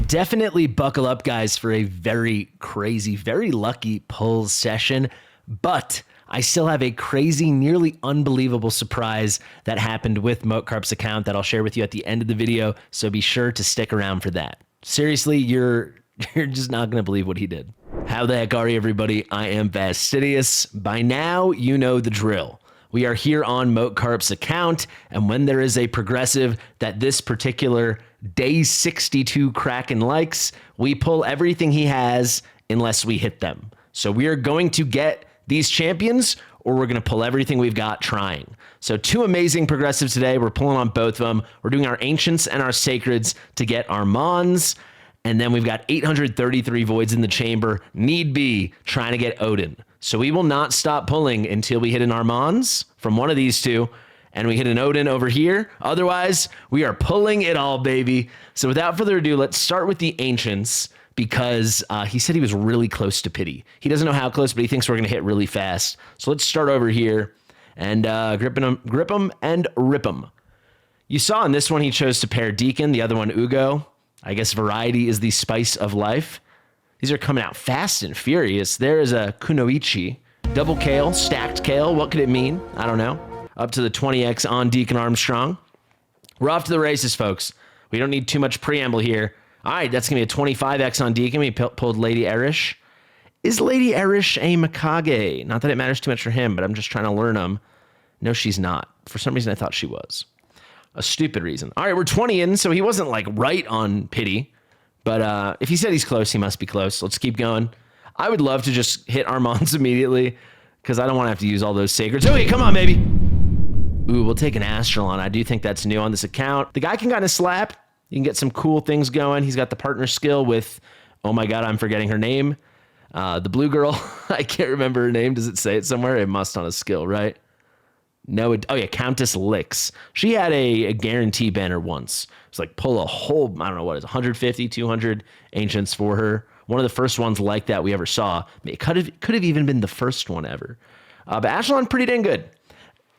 Definitely buckle up, guys, for a very crazy, very lucky pull session, but I still have a crazy, nearly unbelievable surprise that happened with Motecarp's account that I'll share with you at the end of the video, so be sure to stick around for that. Seriously, you're just not going to believe what he did. How the heck are you, everybody? I am Fastidious. By now, you know the drill. We are here on Motecarp's account, and when there is a progressive that this particular day 62 Kraken likes, we pull everything he has unless we hit them. So we are going to get these champions, or we're going to pull everything we've got trying. So two amazing progressives today. We're pulling on both of them. We're doing our Ancients and our Sacreds to get Armanz. And then we've got 833 Voids in the chamber. Need be trying to get Odin. So we will not stop pulling until we hit an Armanz from one of these two, and we hit an Odin over here. Otherwise, we are pulling it all, baby. So without further ado, let's start with the Ancients, because he said he was really close to pity. He doesn't know how close, but he thinks we're going to hit really fast. So let's start over here and grip him and rip him. You saw in this one he chose to pair Deacon, the other one Ugo. I guess variety is the spice of life. These are coming out fast and furious. There is a Kunoichi. Double Kale, stacked Kale. What could it mean? I don't know. Up to the 20x on Deacon Armstrong. We're off to the races, folks. We don't need too much preamble here. All right, that's going to be a 25x on Deacon. We pulled Lady Erish. Is Lady Erish a Mikage? Not that it matters too much for him, but I'm just trying to learn him. No, she's not. For some reason, I thought she was. A stupid reason. All right, we're 20 in, so he wasn't like right on pity. But if he said he's close, he must be close. Let's keep going. I would love to just hit Armanz immediately, because I don't want to have to use all those sacreds. Oh, wait, come on, baby. Ooh, we'll take an Astralon. I do think that's new on this account. The guy can kind of slap. You can get some cool things going. He's got the partner skill with, oh my God, I'm forgetting her name. The blue girl. I can't remember her name. Does it say it somewhere? It must on a skill, right? No, oh yeah, Countess Licks. She had a guarantee banner once. It's like pull a whole, I don't know what it is, 150, 200 Ancients for her. One of the first ones like that we ever saw. It could have even been the first one ever. But Ashlon, pretty dang good.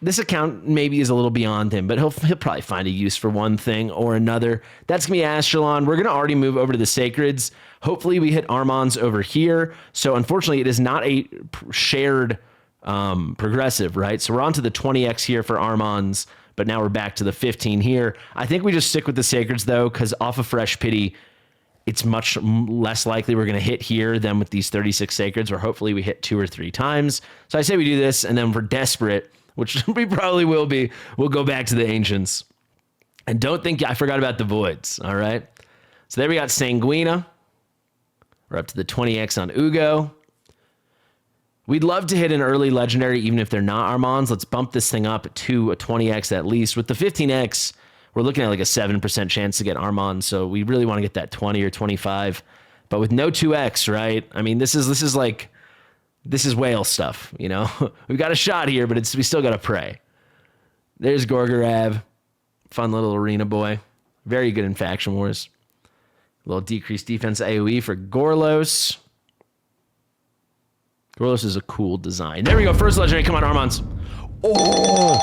This account maybe is a little beyond him, but he'll probably find a use for one thing or another. That's going to be Ashlon. We're going to already move over to the Sacreds. Hopefully we hit Armanz over here. So unfortunately, it is not a shared progressive, right? So we're on to the 20x here for Armanz, but now we're back to the 15 here. I think we just stick with the Sacreds, though, because off of Fresh Pity, it's much less likely we're going to hit here than with these 36 Sacreds, or hopefully we hit 2 or 3 times. So I say we do this, and then if we're desperate, which we probably will be, we'll go back to the Ancients. And don't think I forgot about the Voids, all right? So there we got Sanguina. We're up to the 20x on Ugo. We'd love to hit an early legendary, even if they're not Armanz. Let's bump this thing up to a 20x at least. With the 15x, we're looking at like a 7% chance to get Armanz, so we really want to get that 20 or 25. But with no 2x, right? I mean, this is whale stuff, you know? We've got a shot here, but we still got to pray. There's Gorgorav. Fun little arena boy. Very good in Faction Wars. A little decreased defense AoE for Gorlos. Gorlos is a cool design. There we go. First legendary. Come on, Armanz. Oh!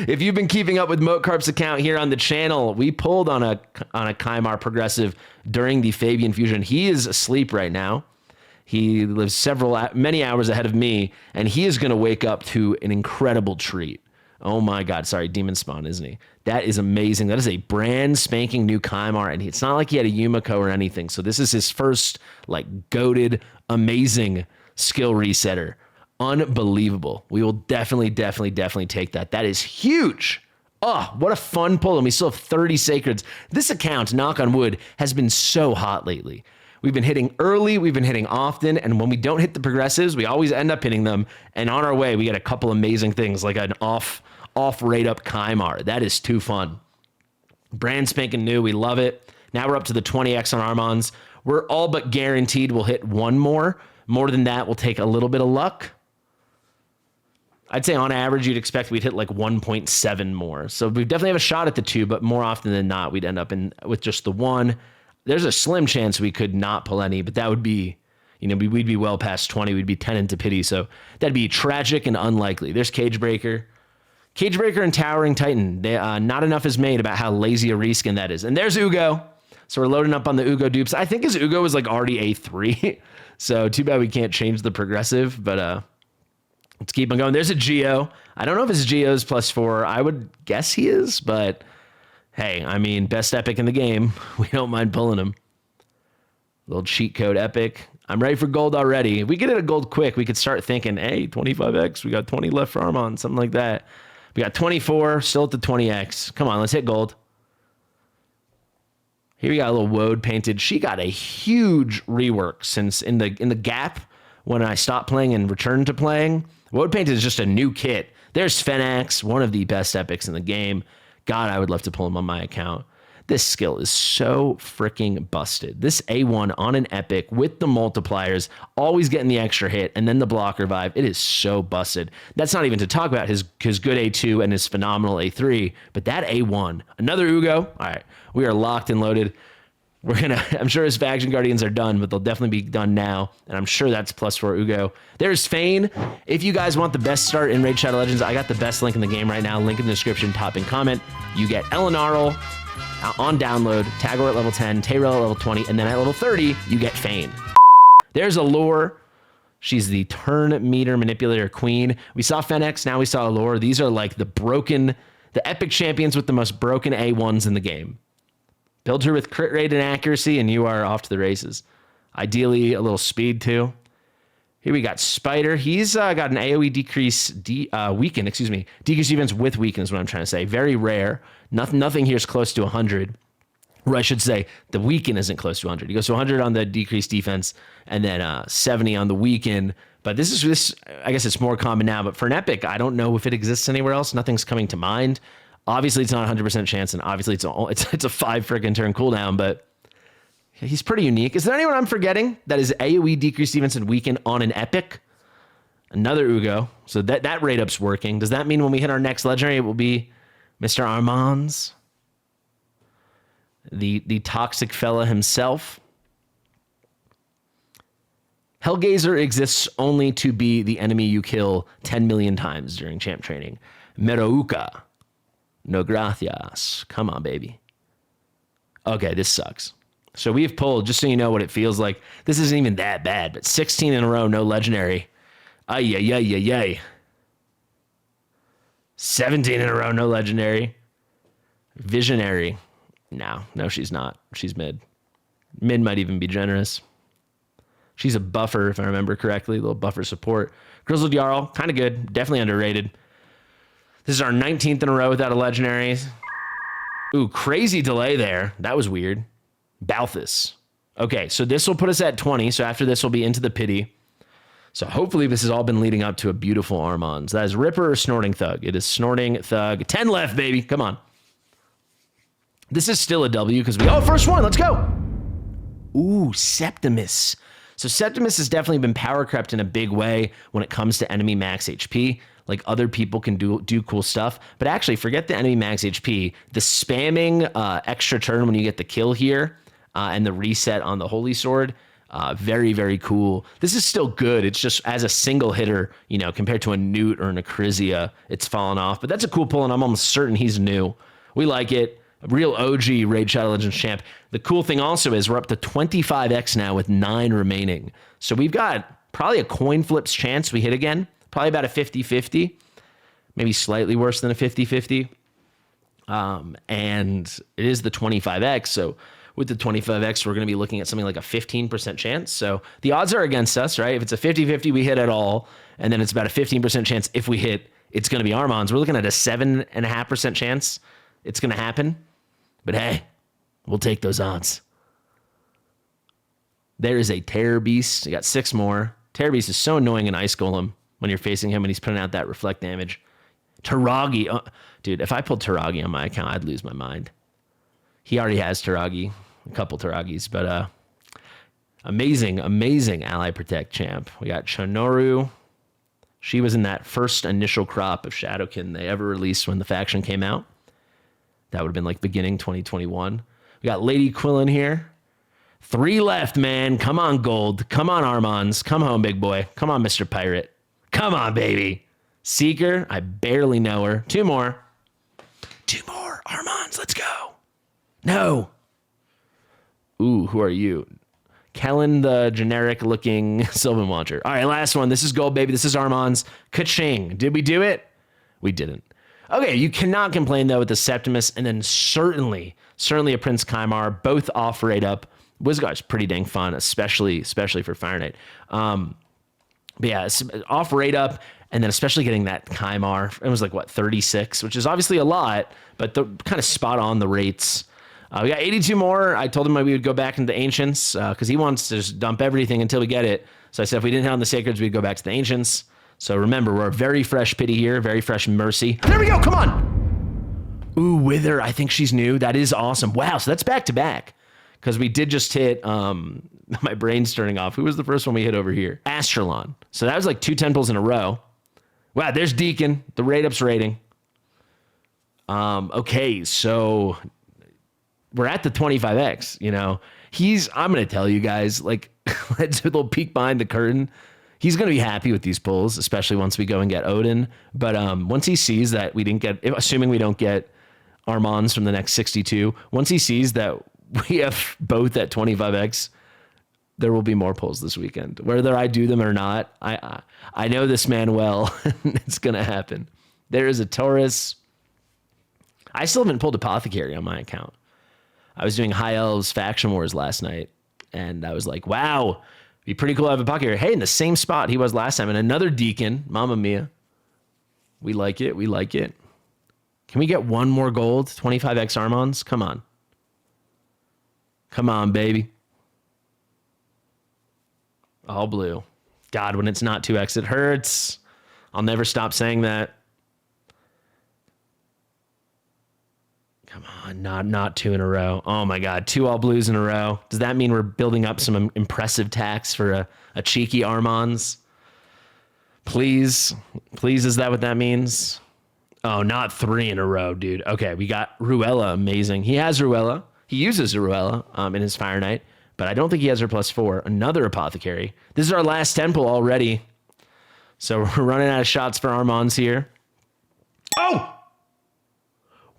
If you've been keeping up with Motecarp's account here on the channel, we pulled on a Kymar progressive during the Fabian fusion. He is asleep right now. He lives many hours ahead of me, and he is going to wake up to an incredible treat. Oh my God. Sorry, Demon Spawn, isn't he? That is amazing. That is a brand spanking new Kymar, and it's not like he had a Yumiko or anything. So this is his first, like, goated, amazing skill resetter. Unbelievable. We will definitely take that. That is huge. Oh, what a fun pull. And we still have 30 Sacreds. This account, knock on wood, has been so hot lately. We've been hitting early, we've been hitting often, and when we don't hit the progressives, we always end up hitting them. And on our way, we get a couple amazing things, like an off rate up Kymar. That is too fun. Brand spanking new, we love it. Now we're up to the 20x on Armanz. We're all but guaranteed we'll hit one more. More than that, we'll take a little bit of luck. I'd say on average, you'd expect we'd hit like 1.7 more. So we definitely have a shot at the 2, but more often than not, we'd end up with just the 1. There's a slim chance we could not pull any, but that would be, you know, we'd be well past 20. We'd be 10 into pity, so that'd be tragic and unlikely. There's Cagebreaker. Cagebreaker and Towering Titan. Not enough is made about how lazy a reskin that is. And there's Ugo. So we're loading up on the Ugo dupes. I think his Ugo was like already A3. So too bad we can't change the progressive, but let's keep on going. There's a Geo. I don't know if his Geo is +4. I would guess he is, but hey, I mean, best epic in the game. We don't mind pulling him. Little cheat code epic. I'm ready for gold already. If we get it a gold quick, we could start thinking, hey, 25x. We got 20 left for Armanz, something like that. We got 24, still at the 20x. Come on, let's hit gold. Here we got a little Woad painted. She got a huge rework since in the gap when I stopped playing and returned to playing. Woad painted is just a new kit. There's Fenax, one of the best epics in the game. God, I would love to pull him on my account. This skill is so freaking busted. This A1 on an epic with the multipliers, always getting the extra hit, and then the blocker vibe. It is so busted. That's not even to talk about his good A2 and his phenomenal A3, but that A1, another Ugo. All right, we are locked and loaded. I'm sure his faction guardians are done, but they'll definitely be done now. And I'm sure that's +4 Ugo. There's Fayne. If you guys want the best start in Raid Shadow Legends, I got the best link in the game right now. Link in the description, top and comment. You get Elenarl on download, Tagoar at level 10, Tayrel at level 20, and then at level 30, you get Fayne. There's Allure. She's the turn meter manipulator queen. We saw Fenex, now we saw Allure. These are like the epic champions with the most broken A1s in the game. Build her with crit rate and accuracy, and you are off to the races. Ideally, a little speed, too. Here we got Spider. He's got an AoE decrease, weaken, decrease defense with weaken is what I'm trying to say. Very rare. Nothing here is close to 100. Or I should say, the weaken isn't close to 100. He goes to 100 on the decreased defense, and then 70 on the weaken. But this, I guess it's more common now. But for an epic, I don't know if it exists anywhere else. Nothing's coming to mind. Obviously, it's not 100% chance, and obviously, it's a 5 freaking turn cooldown, but he's pretty unique. Is there anyone I'm forgetting that is AoE decrease defense and weaken on an epic? Another Ugo. So that rate up's working. Does that mean when we hit our next legendary, it will be Mr. Armanz? The toxic fella himself. Hellgazer exists only to be the enemy you kill 10 million times during champ training. Merouka. No gracias. Come on, baby. Okay, this sucks. So we've pulled, just so you know what it feels like, this isn't even that bad, but 16 in a row, no legendary. Ay, ay, ay, ay, ay. 17 in a row, no legendary. Visionary. No, she's not. She's mid. Mid might even be generous. She's a buffer, if I remember correctly, a little buffer support. Grizzled Jarl, kind of good, definitely underrated. This is our 19th in a row without a legendary. Ooh, crazy delay there. That was weird. Balthus. Okay, so this will put us at 20. So after this, we'll be into the pity. So hopefully this has all been leading up to a beautiful Armanz. That is Ripper or Snorting Thug. It is Snorting Thug. 10 left, baby. Come on. This is still a W because first one. Let's go. Ooh, Septimus. So Septimus has definitely been power crept in a big way when it comes to enemy max HP. Like other people can do cool stuff, but actually forget the enemy max HP. The spamming extra turn when you get the kill here and the reset on the Holy Sword, very, very cool. This is still good. It's just as a single hitter, compared to a Newt or an Acrizia, it's fallen off. But that's a cool pull, and I'm almost certain he's new. We like it. A real OG Raid Shadow Legends champ. The cool thing also is we're up to 25x now with 9 remaining. So we've got probably a coin flips chance we hit again. Probably about a 50-50, maybe slightly worse than a 50-50. And it is the 25x. So with the 25x, we're going to be looking at something like a 15% chance. So the odds are against us, right? If it's a 50-50, we hit at all. And then it's about a 15% chance if we hit, it's going to be Armanz. We're looking at a 7.5% chance it's going to happen. But hey, we'll take those odds. There is a Terror Beast. You got 6 more. Terror Beast is so annoying in Ice Golem when you're facing him and he's putting out that reflect damage. Taragi. Dude, if I pulled Taragi on my account, I'd lose my mind. He already has Taragi. A couple Taragis. But amazing ally protect champ. We got Chonoru. She was in that first initial crop of Shadowkin they ever released when the faction came out. That would have been like beginning 2021. We got Lady Quillen here. 3 left, man. Come on, Gold. Come on, Armanz. Come home, big boy. Come on, Mr. Pirate. Come on, baby. Seeker. I barely know her. 2 more. 2 more. Armanz, let's go. No. Ooh, who are you? Kellen, the generic-looking Sylvan Watcher. All right, last one. This is gold, baby. This is Armanz. Ka-ching. Did we do it? We didn't. Okay, you cannot complain, though, with the Septimus, and then certainly a Prince Kymar, both off right up. Wisgar's pretty dang fun, especially for Fire Knight. But yeah, off right up, and then especially getting that Kymar. It was like, what, 36, which is obviously a lot, but the kind of spot on the rates. We got 82 more. I told him we would go back into the Ancients because he wants to just dump everything until we get it. So I said if we didn't hit on the Sacreds, we'd go back to the Ancients. So remember, we're a very fresh Pity here, very fresh Mercy. There we go, come on! Ooh, Wither, I think she's new. That is awesome. Wow, so that's back-to-back. Because we did just hit, my brain's turning off. Who was the first one we hit over here? Astralon. So that was like 2 10 pulls in a row. Wow, there's Deacon, the rate-up's rating. Okay, so we're at the 25x, you know. I'm going to tell you guys, like, let's do a little peek behind the curtain. He's going to be happy with these pulls, especially once we go and get Odin. But once he sees that we didn't get, assuming we don't get Armanz from the next 62, once he sees that we have both at 25x, there will be more pulls this weekend. Whether I do them or not, I know this man well. It's going to happen. There is a Taurus. I still haven't pulled Apothecary on my account. I was doing High Elves Faction Wars last night, and I was like, wow, it'd be pretty cool to have Apothecary. Hey, in the same spot he was last time, and another Deacon. Mamma mia. We like it. We like it. Can we get one more gold? 25x Armanz? Come on. Come on, baby. All blue. God, when it's not 2x, it hurts. I'll never stop saying that. Come on, not 2 in a row. Oh my God, 2 all blues in a row. Does that mean we're building up some impressive tax for a cheeky Armanz? Please, is that what that means? Oh, not 3 in a row, dude. Okay, we got Ruella, amazing. He has Ruella. He uses Ruella in his Fire Knight, but I don't think he has her +4. Another Apothecary. This is our last 10 pull already. So we're running out of shots for Armanz here. Oh!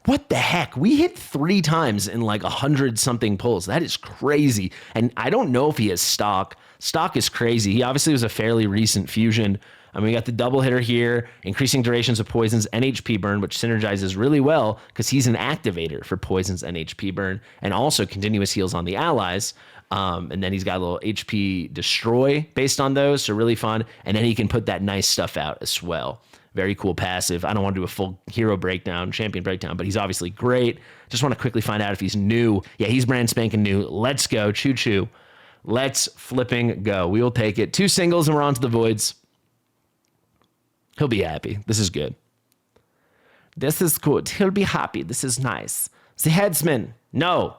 What the heck? We hit 3 times in like 100-something pulls. That is crazy. And I don't know if he has stock. Stock is crazy. He obviously was a fairly recent fusion. I mean, we got the double hitter here, increasing durations of poisons and HP burn, which synergizes really well because he's an activator for poisons and HP burn, and also continuous heals on the allies. And then he's got a little HP destroy based on those, so really fun. And then he can put that nice stuff out as well. Very cool passive. I don't want to do a full hero breakdown, champion breakdown, but he's obviously great. Just want to quickly find out if he's new. Yeah, he's brand spanking new. Let's go. Choo-choo. Let's flipping go. We will take it. 2 singles and we're on to the voids. He'll be happy. This is good. This is good. He'll be happy. This is nice. The headsman. No.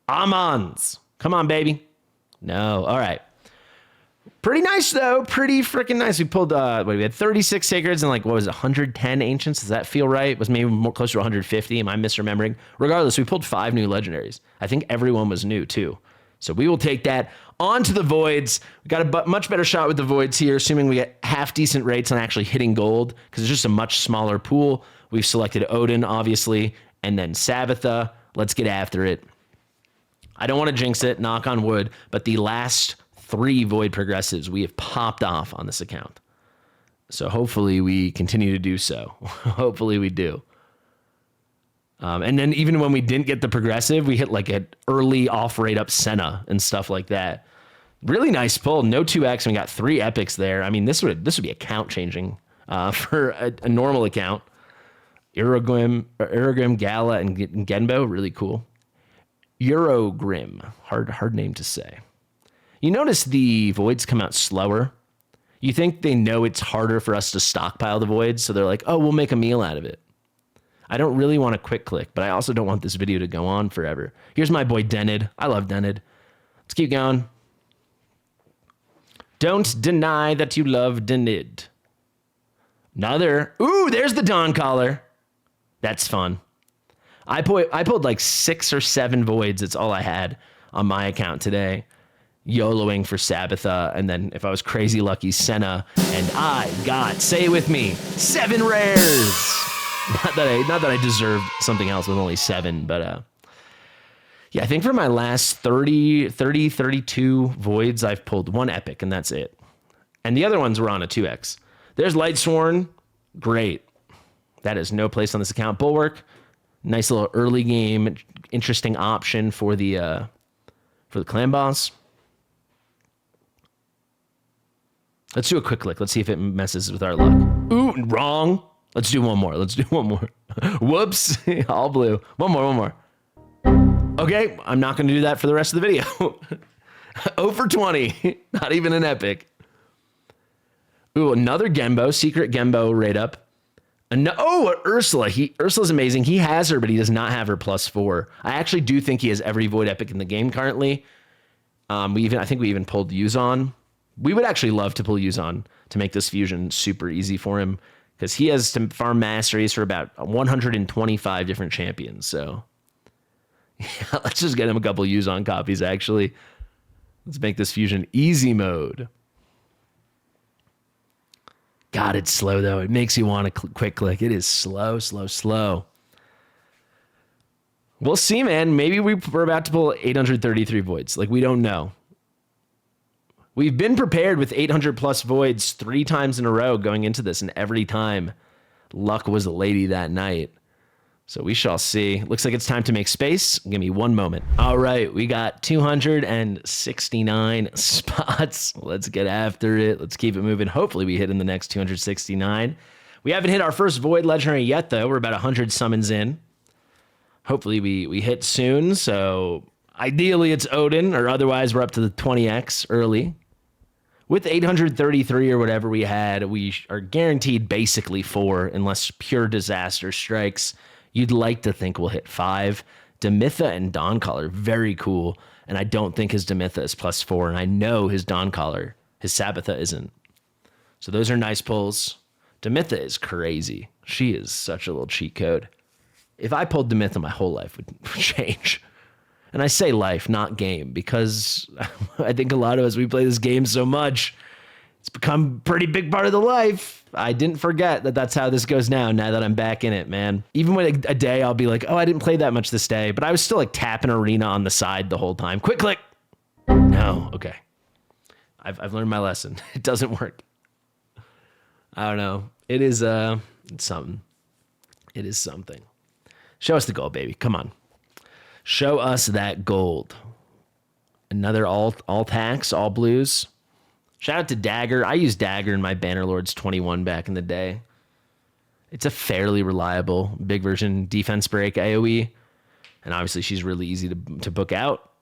Armanz. Come on, baby. No. All right. Pretty nice, though. Pretty freaking nice. We pulled, we had 36 Sacreds and, like, what was it, 110 Ancients? Does that feel right? It was maybe more closer to 150. Am I misremembering? Regardless, we pulled 5 new legendaries. I think everyone was new, too. So we will take that on to the voids. We got a much better shot with the voids here, assuming we get half decent rates on actually hitting gold, because it's just a much smaller pool. We've selected Odin, obviously, and then Sabbatha. Let's get after it. I don't want to jinx it, knock on wood, but the last 3 void progressives we have popped off on this account. So hopefully we continue to do so. Hopefully we do. And then even when we didn't get the progressive, we hit like an early off rate up Senna and stuff like that. Really nice pull. No 2x. And we got 3 epics there. I mean, this would be account changing for a normal account. Eurogrim, Gala, and Genbo. Really cool. Eurogrim. Hard name to say. You notice the voids come out slower. You think they know it's harder for us to stockpile the voids, so they're like, oh, we'll make a meal out of it. I don't really want a quick click, but I also don't want this video to go on forever. Here's my boy Denid. I love Denid. Let's keep going. Don't deny that you love Denid. Another. Ooh, there's the Dawn Collar. That's fun. I pulled like 6 or 7 voids. It's all I had on my account today. YOLOing for Sabbatha, and then if I was crazy lucky, Senna, and I got, say it with me, 7 rares. Not that I deserved something else with only 7, but Yeah, I think for my last 32 voids, I've pulled one epic, and that's it. And the other ones were on a 2x. There's Lightsworn. Great. That is no place on this account. Bulwark. Nice little early game, interesting option for the clan boss. Let's do a quick click. Let's see if it messes with our luck. Ooh, wrong. Let's do one more. Let's do one more. Whoops. All blue. One more. Okay, I'm not going to do that for the rest of the video. 0 for 20. Not even an epic. Ooh, another Gembo. Secret Gembo right up. Ursula. Ursula's amazing. He has her, but he does not have her +4. I actually do think he has every void epic in the game currently. I think we even pulled Yuzon. We would actually love to pull Yuzon to make this fusion super easy for him, because he has to farm masteries for about 125 different champions. So yeah, let's just get him a couple Yuzon copies, actually. Let's make this fusion easy mode. God, it's slow, though. It makes you want a quick click. It is slow. We'll see, man. Maybe we're about to pull 833 voids. Like, we don't know. We've been prepared with 800 plus voids 3 times in a row going into this, and every time luck was a lady that night. So we shall see. Looks like it's time to make space. Give me one moment. All right, we got 269 spots. Let's get after it. Let's keep it moving. Hopefully we hit in the next 269. We haven't hit our first Void Legendary yet, though. We're about 100 summons in. Hopefully we hit soon. So ideally it's Odin, or otherwise we're up to the 20x early. With 833 or whatever we had, we are guaranteed basically 4, unless pure disaster strikes. You'd like to think we'll hit 5. Demitha and Dawncaller, very cool. And I don't think his Demitha is +4. And I know his Dawncaller, his Sabbatha isn't. So those are nice pulls. Demitha is crazy. She is such a little cheat code. If I pulled Demitha, my whole life would change. And I say life, not game, because I think a lot of us, we play this game so much, it's become a pretty big part of the life. I didn't forget that that's how this goes now that I'm back in it, man. Even when a day I'll be like, oh, I didn't play that much this day, but I was still like tapping Arena on the side the whole time. Quick click. No, okay. I've learned my lesson. It doesn't work. I don't know. It is it's something. It is something. Show us the gold, baby. Come on. Show us that gold. Another all packs, all blues. Shout out to Dagger. I used Dagger in my Bannerlords 21 back in the day. It's a fairly reliable big version defense break AoE. And obviously she's really easy to book out.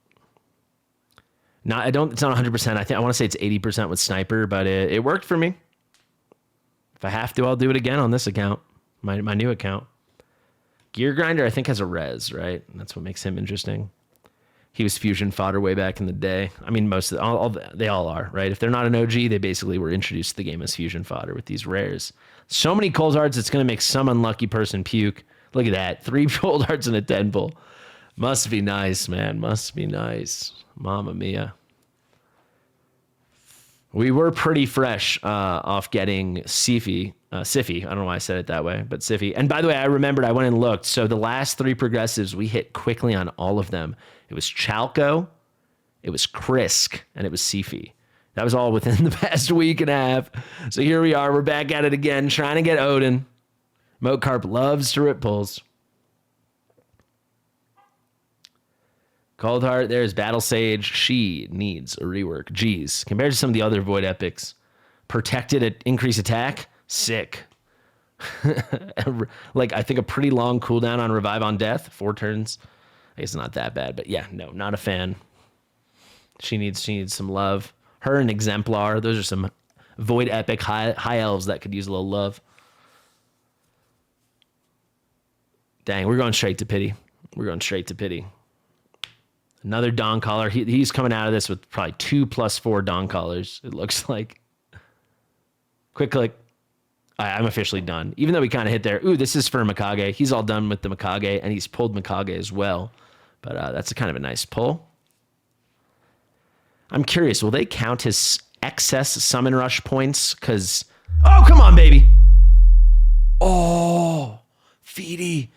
It's not 100%. I want to say it's 80% with Sniper, but it worked for me. If I have to, I'll do it again on this account, my new account. Gear Grinder, I think, has a res, right? And that's what makes him interesting. He was fusion fodder way back in the day. I mean, they all are, right? If they're not an OG, they basically were introduced to the game as fusion fodder with these rares. So many cold hearts, it's going to make some unlucky person puke. Look at that. 3 cold hearts and a 10 pull. Must be nice, man. Must be nice. Mamma mia. We were pretty fresh off getting Siffy. I don't know why I said it that way, but Siffy. And by the way, I remembered, I went and looked. So the last 3 progressives, we hit quickly on all of them. It was Chalco, it was Krisk, and it was Siffy. That was all within the past week and a half. So here we are. We're back at it again, trying to get Odin. Moatcarp loves to rip pulls. Cold Heart, there's Battle Sage. She needs a rework. Jeez, compared to some of the other Void Epics. Protected at increased attack, sick. Like, I think a pretty long cooldown on Revive on Death, 4 turns. I guess not that bad, but yeah, no, not a fan. She needs some love. Her and Exemplar, those are some Void Epic high elves that could use a little love. Dang, we're going straight to pity. We're going straight to pity. Another Dawncaller. He's coming out of this with probably 2 + 4 Dawncallers, it looks like. Quick click. I'm officially done. Even though we kind of hit there. Ooh, this is for Mikage. He's all done with the Mikage, and he's pulled Mikage as well. But that's kind of a nice pull. I'm curious, will they count his excess summon rush points? Because, oh, come on, baby. Oh, Feedy.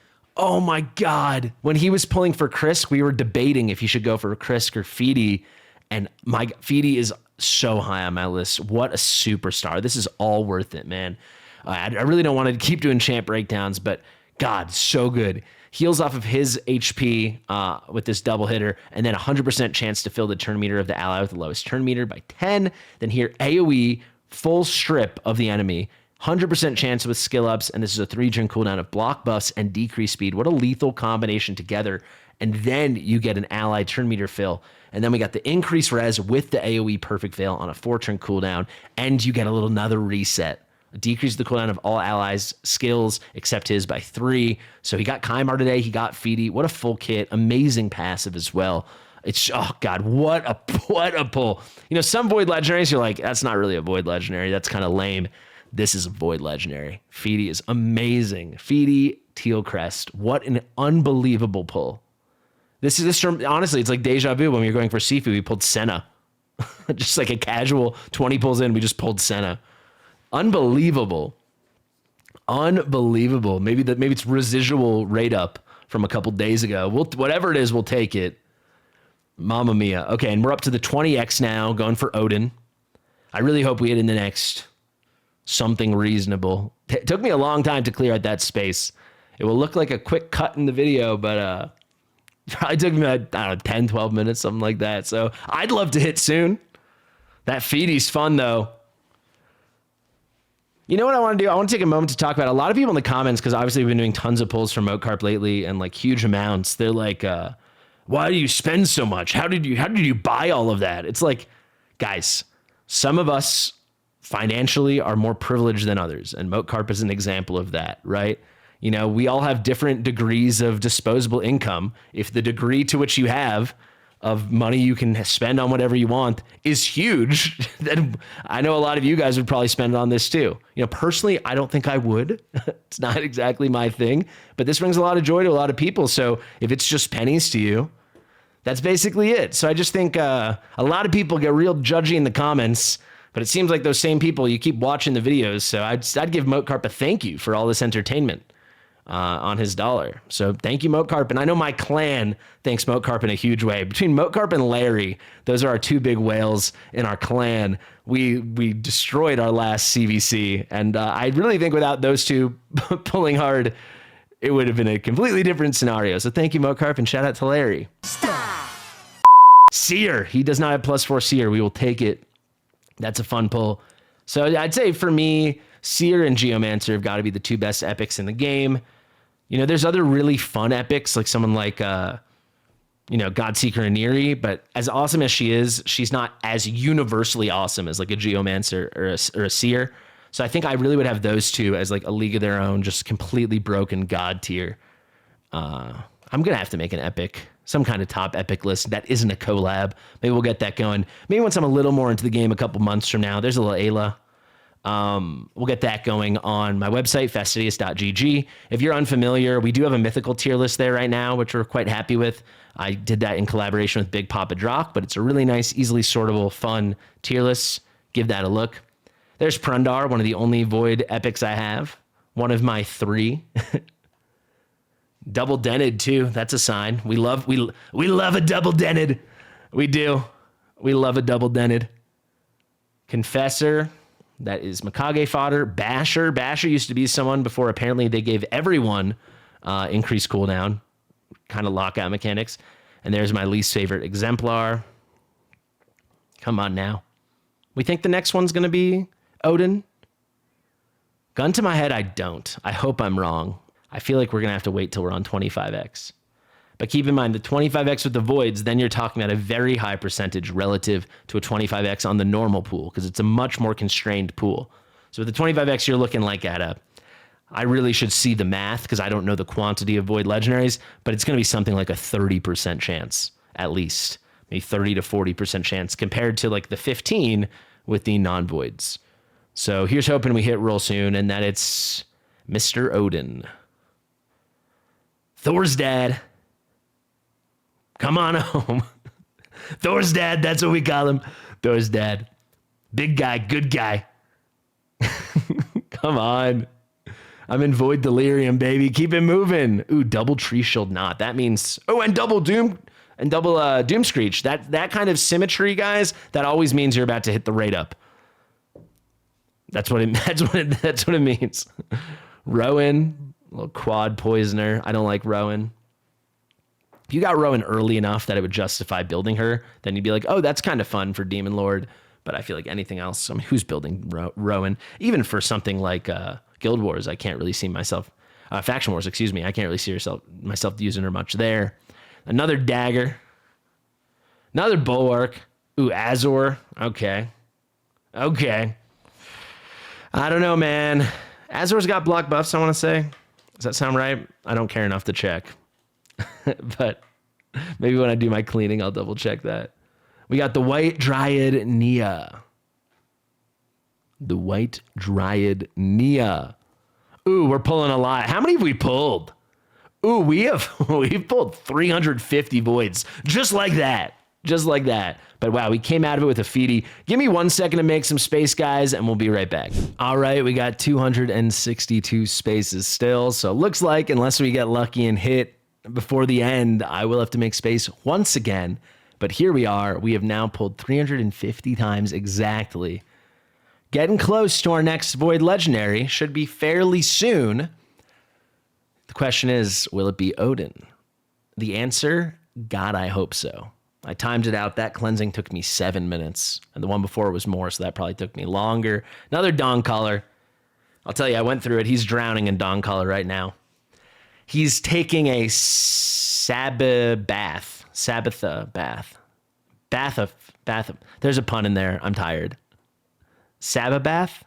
Oh my God. When he was pulling for Krisk, we were debating if he should go for Krisk or Fasti. And Fasti is so high on my list. What a superstar. This is all worth it, man. I really don't want to keep doing champ breakdowns, but God, so good. Heals off of his HP with this double hitter, and then 100% chance to fill the turn meter of the ally with the lowest turn meter by 10. Then here, AoE, full strip of the enemy. 100% chance with skill ups, and this is a 3-turn cooldown of block buffs and decreased speed. What a lethal combination together. And then you get an ally turn meter fill. And then we got the increased res with the AoE perfect fail on a 4-turn cooldown, and you get a little another reset. Decrease the cooldown of all allies' skills except his by 3. So he got Kymar today. He got Fasti. What a full kit. Amazing passive as well. It's, oh God, what a pull. You know, some Void Legendaries, you're like, that's not really a Void Legendary. That's kind of lame. This is a Void Legendary. Fasti is amazing. Fasti, Teal Crest. What an unbelievable pull. This honestly, it's like deja vu when we were going for Sifu. We pulled Senna. Just like a casual 20 pulls in, we just pulled Senna. Unbelievable. Maybe it's residual rate up from a couple days ago. Whatever it is, we'll take it. Mamma mia. Okay, and we're up to the 20x now, going for Odin. I really hope we hit in the next something reasonable. It took me a long time to clear out that space. It will look like a quick cut in the video, but probably took me, I don't know, 10, 12 minutes, something like that. So I'd love to hit soon. That Fasti's fun, though. You know what I want to do? I want to take a moment to talk about a lot of people in the comments, because obviously we've been doing tons of pulls for Moatcarp lately and like huge amounts. They're like, why do you spend so much? How did you buy all of that? It's like, guys, some of us financially are more privileged than others, and Moatcarp is an example of that, right? You know, we all have different degrees of disposable income. If the degree to which you have of money you can spend on whatever you want is huge, then I know a lot of you guys would probably spend it on this too. You know, personally, I don't think I would. It's not exactly my thing, but this brings a lot of joy to a lot of people. So if it's just pennies to you, that's basically it. So I just think a lot of people get real judgy in the comments, but it seems like those same people, you keep watching the videos. So I'd give Moatcarp a thank you for all this entertainment on his dollar. So thank you, Moatcarp. And I know my clan thanks Moatcarp in a huge way. Between Moatcarp and Larry, those are our two big whales in our clan. We destroyed our last CVC. And I really think without those two pulling hard, it would have been a completely different scenario. So thank you, Moatcarp, and shout out to Larry. Stop. Seer. He does not have +4 Seer. We will take it. That's a fun pull. So I'd say for me, Seer and Geomancer have got to be the two best epics in the game. You know, there's other really fun epics, like someone like, Godseeker and Neri, but as awesome as she is, she's not as universally awesome as like a Geomancer or a Seer. So I think I really would have those two as like a league of their own, just completely broken God tier. I'm going to have to make an epic, some kind of top epic list that isn't a collab. Maybe we'll get that going. Maybe once I'm a little more into the game a couple months from now. There's a little Ayla. We'll get that going on my website, fastidious.gg. If you're unfamiliar, we do have a mythical tier list there right now, which we're quite happy with. I did that in collaboration with Big Papa Drock, but it's a really nice, easily sortable, fun tier list. Give that a look. There's Prundar, one of the only Void epics I have. One of my 3. Double dented too. That's a sign. We love a double dented. We do. We love a double dented. Confessor. That is Mikage fodder. Basher. Basher used to be someone before apparently they gave everyone increased cooldown, kind of lockout mechanics. And there's my least favorite Exemplar. Come on now. We think the next one's going to be Odin. Gun to my head, I don't. I hope I'm wrong. I feel like we're going to have to wait till we're on 25x. But keep in mind, the 25x with the voids, then you're talking about a very high percentage relative to a 25x on the normal pool, because it's a much more constrained pool. So with the 25x, you're looking like I really should see the math because I don't know the quantity of void legendaries, but it's going to be something like a 30% chance, at least. Maybe 30 to 40% chance compared to like the 15 with the non-voids. So here's hoping we hit real soon and that it's Mr. Odin. Thor's dad. Come on home. Thor's dad, that's what we call him. Thor's dad. Big guy, good guy. Come on. I'm in Void Delirium, baby. Keep it moving. Ooh, double Tree Shield Knot. That means, oh, and double Doom Screech. That kind of symmetry, guys, that always means you're about to hit the rate up. That's what it means. Rowan, little quad poisoner. I don't like Rowan. If you got Rowan early enough that it would justify building her, then you'd be like, oh, that's kind of fun for Demon Lord. But I feel like anything else, I mean, who's building Rowan? Even for something like Guild Wars, I can't really see myself, Faction Wars, excuse me, I can't really see myself using her much there. Another dagger. Another bulwark. Ooh, Azor. Okay. I don't know, man. Azor's got block buffs, I want to say. Does that sound right? I don't care enough to check. But maybe when I do my cleaning, I'll double check that. We got the White Dryad Nia. The White Dryad Nia. Ooh, we're pulling a lot. How many have we pulled? Ooh, we've pulled 350 voids. Just like that. Just like that. But wow, we came out of it with a feedy. Give me 1 second to make some space, guys, and we'll be right back. All right, we got 262 spaces still. So looks like unless we get lucky and hit before the end, I will have to make space once again. But here we are. We have now pulled 350 times exactly. Getting close to our next Void Legendary. Should be fairly soon. The question is, will it be Odin? The answer, God, I hope so. I timed it out. That cleansing took me 7 minutes. And the one before was more, so that probably took me longer. Another Dawn Caller. I'll tell you, I went through it. He's drowning in Dawn Caller right now. He's taking a Sabbatha bath. Bath. There's a pun in there. I'm tired. Sabbath?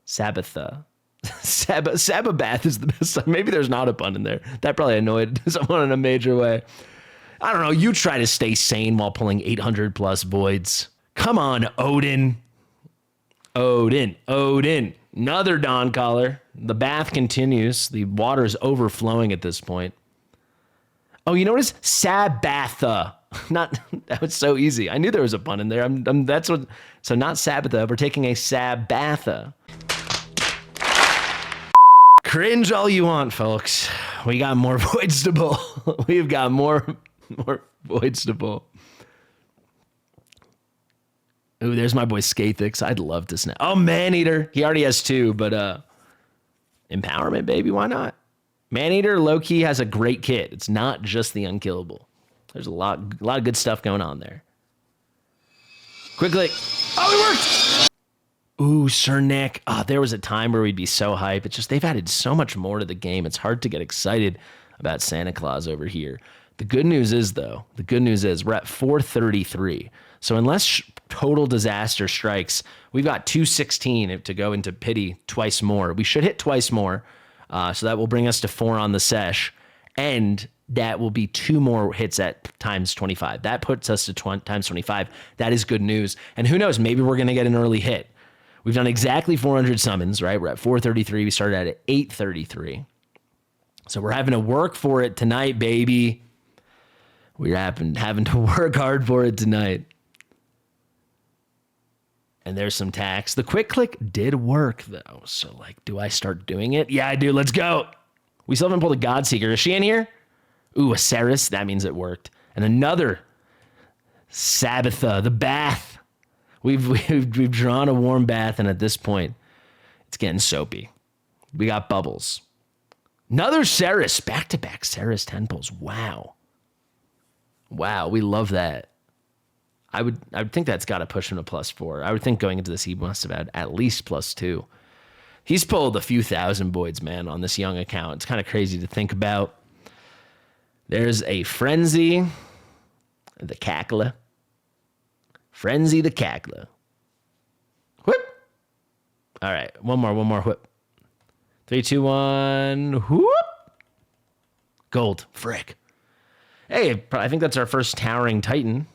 Sabbatha. Sabbath is the best. Maybe there's not a pun in there. That probably annoyed someone in a major way. I don't know. You try to stay sane while pulling 800 plus voids. Come on, Odin. Another Dawn Caller. The bath continues. The water is overflowing at this point. Oh, you notice Sabbatha. That was so easy. I knew there was a pun in there. So not Sabbatha. We're taking a Sabbatha. Cringe all you want, folks. We got more voids to pull. We've got more voids to pull. Ooh, there's my boy Skathix. I'd love to snap. Oh, Maneater. He already has 2, but Empowerment, baby. Why not? Maneater, low-key, has a great kit. It's not just the unkillable. There's a lot of good stuff going on there. Quickly. Oh, it worked! Ooh, Sir Nick. Oh, there was a time where we'd be so hype. It's just they've added so much more to the game. It's hard to get excited about Santa Claus over here. The good news is, though, we're at 433. So unless total disaster strikes, we've got 216 to go into pity twice more. We should hit twice more. So that will bring us to 4 on the sesh. And that will be 2 more hits at times 25. That puts us to times 25. That is good news. And who knows, maybe we're going to get an early hit. We've done exactly 400 summons, right? We're at 433. We started at 833. So we're having to work for it tonight, baby. We're having to work hard for it tonight. And there's some tax. The quick click did work, though. So, do I start doing it? Yeah, I do. Let's go. We still haven't pulled a Godseeker. Is she in here? Ooh, a Ceres. That means it worked. And another Sabbatha, the bath. We've drawn a warm bath, and at this point, it's getting soapy. We got bubbles. Another Ceres. Back-to-back Ceres 10 pulls. Wow, we love that. I would think that's got to push him to +4. I would think going into this, he must have had at least +2. He's pulled a few thousand voids, man, on this young account. It's kind of crazy to think about. There's a Frenzy, the Cackler. Frenzy the Cackler. Whip. All right, one more whip. 3, 2, 1. Whoop. Gold. Frick. Hey, I think that's our first Towering Titan.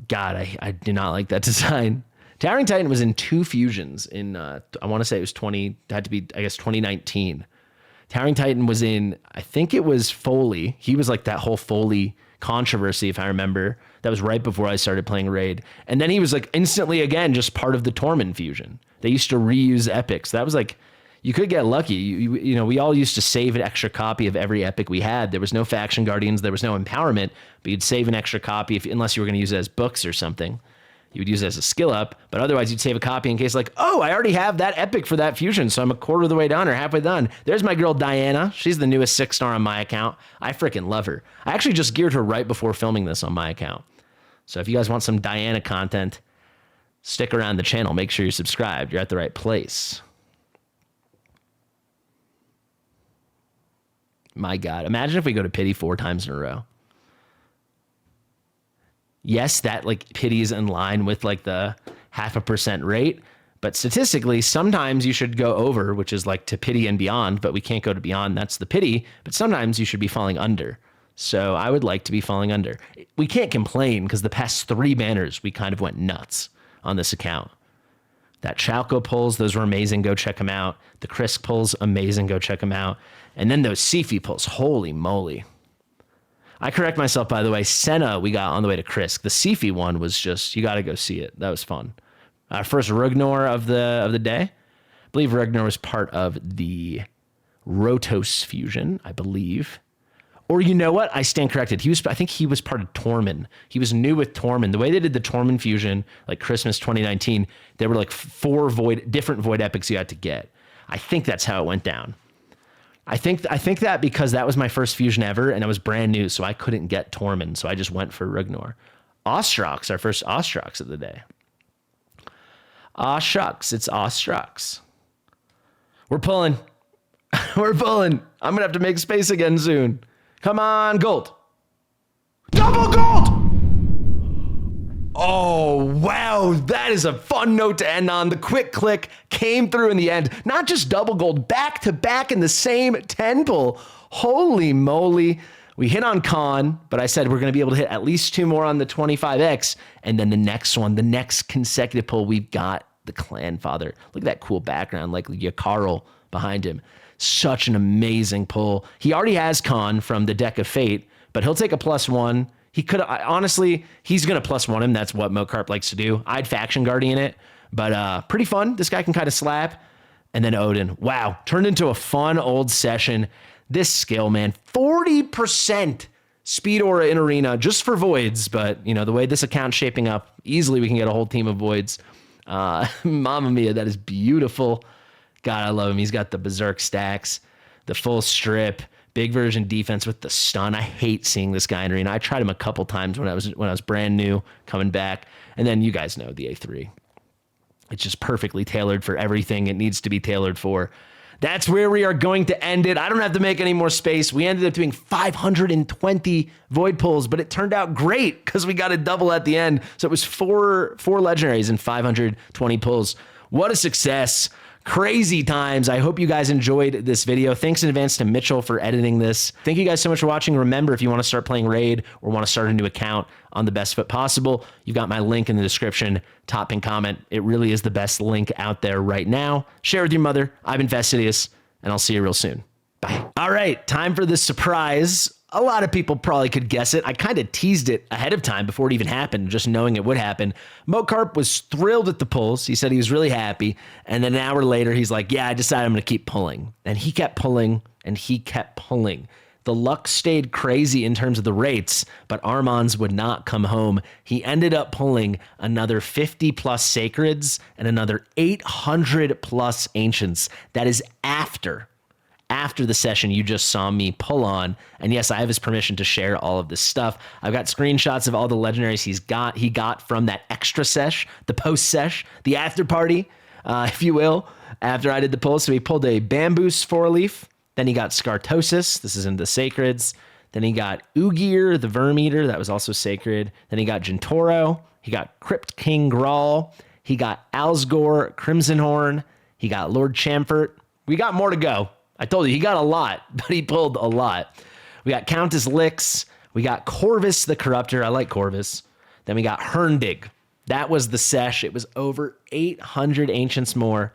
God, I do not like that design. Towering Titan was in 2 fusions in, I want to say it was 2019. Towering Titan was in, I think it was Foley. He was like that whole Foley controversy, if I remember. That was right before I started playing Raid. And then he was like instantly, again, just part of the Tormund fusion. They used to reuse epics. That was like, You could get lucky. You know, we all used to save an extra copy of every epic we had. There was no faction guardians. There was no empowerment, but you'd save an extra copy unless you were going to use it as books or something. You would use it as a skill up, but otherwise you'd save a copy in case like, oh, I already have that epic for that fusion, so I'm a quarter of the way done or halfway done. There's my girl Diana. She's the newest 6-star on my account. I freaking love her. I actually just geared her right before filming this on my account. So if you guys want some Diana content, stick around the channel. Make sure you're subscribed. You're at the right place. My God, imagine if we go to pity 4 times in a row. Yes, that like pity is in line with like the 0.5% rate, but statistically, sometimes you should go over, which is like to pity and beyond, but we can't go to beyond. That's the pity, but sometimes you should be falling under. So I would like to be falling under. We can't complain because the past 3 banners, we kind of went nuts on this account. That Chalco pulls, those were amazing. Go check them out. The Krisk pulls, amazing. Go check them out. And then those Sifi pulls, holy moly. I correct myself, by the way. Senna, we got on the way to Krisk. The Sifi one was just, you got to go see it. That was fun. Our first Rugnor of the day. I believe Rugnor was part of the Rotos fusion, I believe. Or you know what? I stand corrected. I think he was part of Tormund. He was new with Tormund. The way they did the Tormund fusion, like Christmas 2019, there were like 4 different void epics you had to get. I think that's how it went down. I think that because that was my first fusion ever and I was brand new, so I couldn't get Tormund, so I just went for Rugnor. Ostrox, our first Ostrox of the day. Aw shucks, it's Ostrox. We're pulling. We're pulling. I'm gonna have to make space again soon. Come on, gold. Double gold! Oh, wow. That is a fun note to end on. The quick click came through in the end. Not just double gold, back to back in the same 10 pull. Holy moly. We hit on Khan, but I said we're going to be able to hit at least 2 more on the 25X. And then the next one, the next consecutive pull, we've got the Clan Father. Look at that cool background, like Yakarl behind him. Such an amazing pull. He already has Khan from the Deck of Fate, but he'll take a +1. He could, honestly, he's going to +1 him. That's what Mokarp likes to do. I'd Faction Guardian it, but pretty fun. This guy can kind of slap. And then Odin. Wow. Turned into a fun old session. This skill, man. 40% speed aura in arena just for voids. But, you know, the way this account's shaping up, easily we can get a whole team of voids. Mamma mia, that is beautiful. God, I love him. He's got the berserk stacks, the full strip, big version defense with the stun. I hate seeing this guy in arena. I tried him a couple times when I was brand new coming back. And then you guys know the A3. It's just perfectly tailored for everything it needs to be tailored for. That's where we are going to end it. I don't have to make any more space. We ended up doing 520 void pulls, but it turned out great because we got a double at the end. So it was four legendaries and 520 pulls. What a success. Crazy times. I hope you guys enjoyed this video. Thanks in advance to Mitchell for editing this. Thank you guys so much for watching. Remember, if you want to start playing Raid or want to start a new account on the best foot possible, you've got my link in the description, top pin comment. It really is the best link out there right now. Share with your mother. I've been Fastidious, and I'll see you real soon. Bye. All right, time for the surprise. A lot of people probably could guess it. I kind of teased it ahead of time before it even happened, just knowing it would happen. Mokarp was thrilled at the pulls. He said he was really happy. And then an hour later, he's like, yeah, I decided I'm going to keep pulling. And he kept pulling, and he kept pulling. The luck stayed crazy in terms of the rates, but Armanz would not come home. He ended up pulling another 50 plus sacreds and another 800 plus ancients. That is after the session you just saw me pull on. And yes, I have his permission to share all of this stuff. I've got screenshots of all the legendaries he got from that extra sesh, the post sesh, the after party, if you will, after I did the pull. So he pulled a Bamboos 4-leaf. Then he got Scartosis. This is in the sacreds. Then he got Ugir, the Vermeater. That was also sacred. Then he got Gentoro. He got Crypt King Grawl. He got Alsgore, Crimsonhorn. He got Lord Chamfort. We got more to go. I told you, he got a lot, but he pulled a lot. We got Countess Lix. We got Corvus the Corruptor. I like Corvus. Then we got Herndig. That was the sesh. It was over 800 ancients more,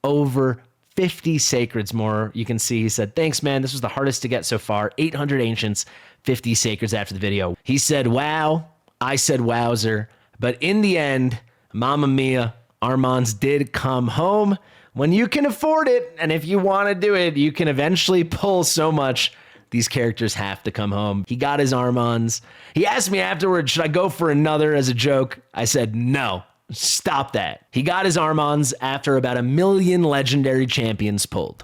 over 50 sacreds more. You can see he said, thanks, man. This was the hardest to get so far. 800 ancients, 50 sacreds after the video. He said, wow. I said, wowzer. But in the end, Mamma Mia, Armanz did come home when you can afford it, and if you want to do it, you can eventually pull so much. These characters have to come home. He got his Armanz. He asked me afterwards, should I go for another as a joke? I said, no, stop that. He got his Armanz after about 1 million legendary champions pulled.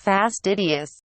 Fastidious.